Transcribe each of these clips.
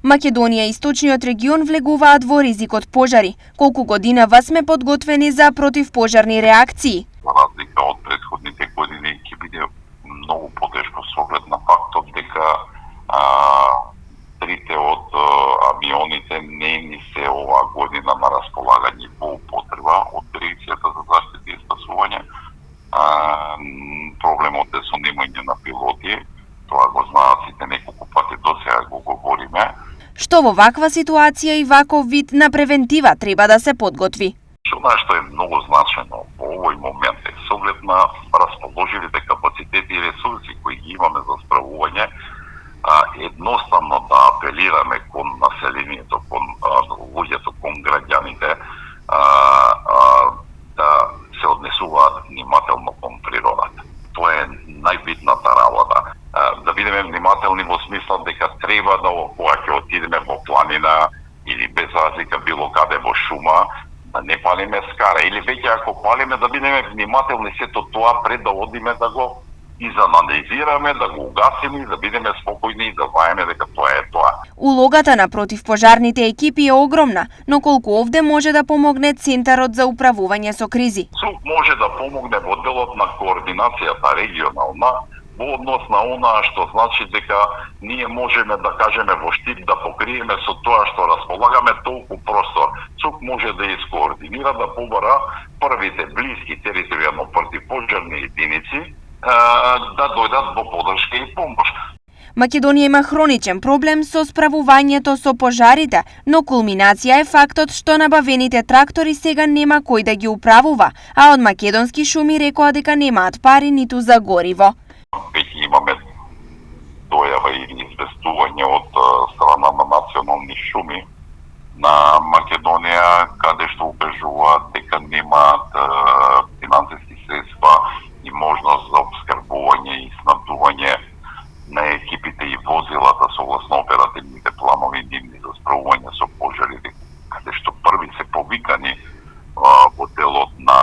Македонија и источниот регион влегуваат во ризик од пожари. Колку годинава сме подготвени за противпожарни реакции? За разлика од претходните години ќе биде многу потешко со оглед на фактот дека трите од авионите не ни се оваа година на располагање по употреба од Дирекцијата за заштита и спасување. Проблемот е со немање на пилоти, тоа го знаат сите, неколку пати досега го говориме. Што во ваква ситуација и ваков вид на превентива треба да се подготви? Што е многу значено во овој момент е со оглед на расположивите капацитети и ресурси кои ги имаме за справување, едноставно да апелираме кон населението, кон луѓето, кон граѓаните, да се однесуваат внимателно кон природата. Тоа е најбитната работа. Да бидеме внимателни во смисла дека треба да кога ќе отидеме во планина или без разлика било каде во шума, да не палиме скара, или веќе ако палиме да бидеме внимателни сето тоа пред да одиме да го изанализираме, да го угасиме, да бидеме спокојни и да знаеме дека тоа е тоа. Улогата на противпожарните екипи е огромна, но колку овде може да помогне Центарот за управување со кризи? ЦУК може да помогне во делот на координацијата регионална, во однос на онаа што значи дека ние можеме да кажеме во штип да покриеме со тоа што располагаме толку простор. ЦУК може да искоординира, да побара првите блиски територијално противпожарни единици да дојдат во подршка и помош. Македонија има хроничен проблем со справувањето со пожарите, но кулминација е фактот што набавените трактори сега нема кој да ги управува, а од македонски шуми рекоа дека немаат пари ниту за гориво. Веќе имаме дојава и известување од страна на национални шуми на Македонија, каде што укажуваат дека немаат финансиски средства и можност за обскрбување и снабдување на екипите и возилата согласно оперативните планови нивни за справување со пожарите, каде што први се повикани во делот на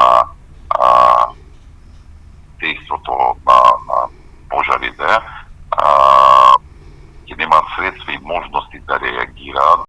дејството на пожарите, ќе немаат средства и можности да реагираат